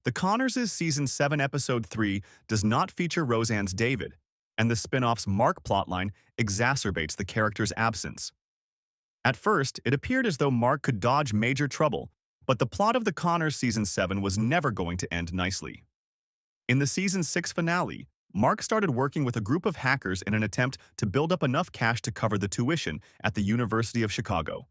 The Connors' Season 7 Episode 3 does not feature Roseanne's David, and the spin-off's Mark plotline exacerbates the character's absence. At first, it appeared as though Mark could dodge major trouble, but the plot of The Connors Season 7 was never going to end nicely. In the Season 6 finale, Mark started working with a group of hackers in an attempt to build up enough cash to cover the tuition at the University of Chicago.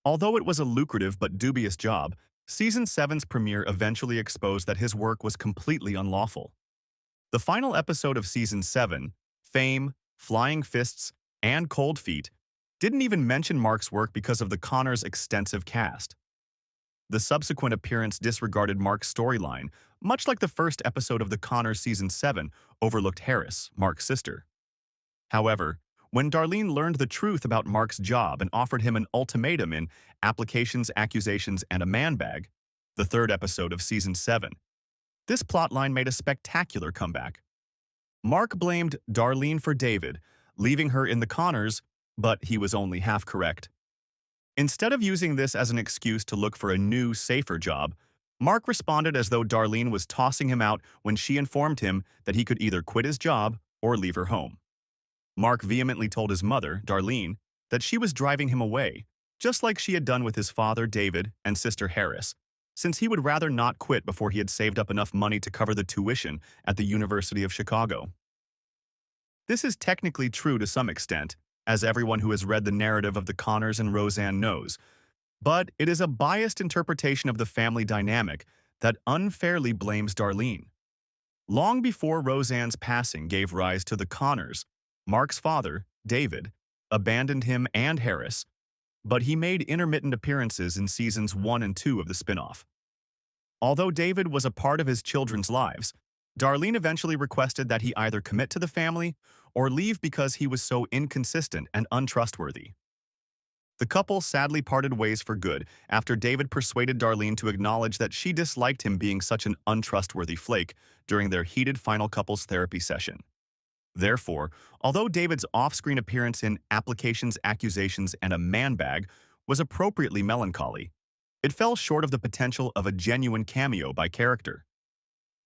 Although it was a lucrative but dubious job, Season 7's premiere eventually exposed that his work was completely unlawful. The final episode of Season 7, Fame, Flying Fists, and Cold Feet, didn't even mention Mark's work because of the Connors' extensive cast. The subsequent appearance disregarded Mark's storyline, much like the first episode of The Connors Season 7 overlooked Harris, Mark's sister. However, when Darlene learned the truth about Mark's job and offered him an ultimatum in Applications, Accusations, and a Man Bag, the third episode of Season 7, this plotline made a spectacular comeback. Mark blamed Darlene for David, leaving her in the Connors, but he was only half correct. Instead of using this as an excuse to look for a new, safer job, Mark responded as though Darlene was tossing him out when she informed him that he could either quit his job or leave her home. Mark vehemently told his mother, Darlene, that she was driving him away, just like she had done with his father, David, and sister Harris, since he would rather not quit before he had saved up enough money to cover the tuition at the University of Chicago. This is technically true to some extent, as everyone who has read the narrative of the Connors and Roseanne knows, but it is a biased interpretation of the family dynamic that unfairly blames Darlene. Long before Roseanne's passing gave rise to the Connors, Mark's father, David, abandoned him and Harris, but he made intermittent appearances in Seasons 1 and 2 of the spin-off. Although David was a part of his children's lives, Darlene eventually requested that he either commit to the family or leave because he was so inconsistent and untrustworthy. The couple sadly parted ways for good after David persuaded Darlene to acknowledge that she disliked him being such an untrustworthy flake during their heated final couples therapy session. Therefore, although David's off-screen appearance in Applications, Accusations, and a Man Bag was appropriately melancholy, it fell short of the potential of a genuine cameo by character.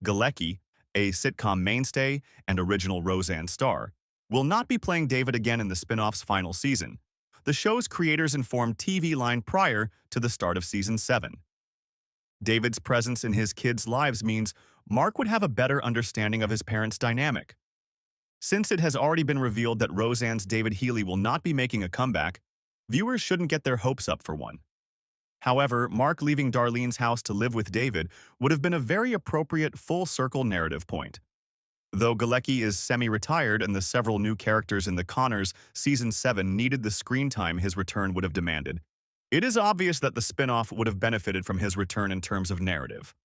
Galecki, a sitcom mainstay and original Roseanne star, will not be playing David again in the spin-off's final season. The show's creators informed TV Line prior to the start of Season 7. David's presence in his kids' lives means Mark would have a better understanding of his parents' dynamic. Since it has already been revealed that Roseanne's David Healy will not be making a comeback, viewers shouldn't get their hopes up for one. However, Mark leaving Darlene's house to live with David would have been a very appropriate full-circle narrative point. Though Galecki is semi-retired and the several new characters in the Connors Season 7 needed the screen time his return would have demanded, it is obvious that the spin-off would have benefited from his return in terms of narrative.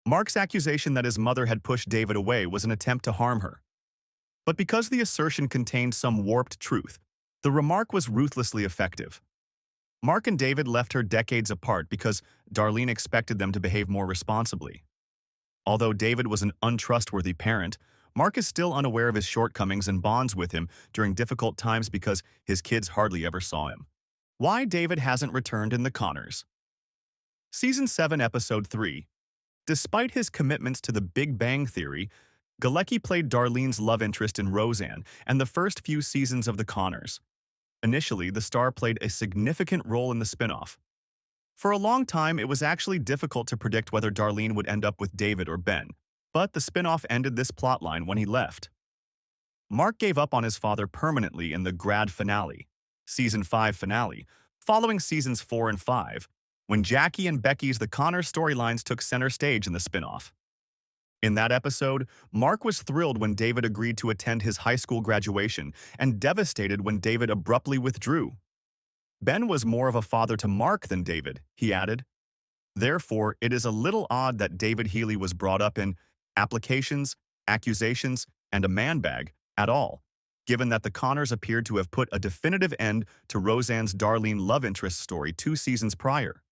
Mark's accusation that his mother had pushed David away was an attempt to harm her. But because the assertion contained some warped truth, the remark was ruthlessly effective. Mark and David left her decades apart because Darlene expected them to behave more responsibly. Although David was an untrustworthy parent, Mark is still unaware of his shortcomings and bonds with him during difficult times because his kids hardly ever saw him. Why David hasn't returned in the Connors. Season 7, Episode 3. Despite his commitments to the Big Bang Theory, Galecki played Darlene's love interest in Roseanne and the first few seasons of the Connors. Initially, the star played a significant role in the spin-off. For a long time, it was actually difficult to predict whether Darlene would end up with David or Ben, but the spin-off ended this plotline when he left. Mark gave up on his father permanently in the grad finale, Season 5 finale, following Seasons 4 and 5, when Jackie and Becky's The Connors storylines took center stage in the spin-off. In that episode, Mark was thrilled when David agreed to attend his high school graduation and devastated when David abruptly withdrew. Ben was more of a father to Mark than David, he added. Therefore, it is a little odd that David Healy was brought up in Applications, Accusations, and a Man Bag at all, given that the Connors appeared to have put a definitive end to Roseanne's Darlene love interest story 2 seasons prior.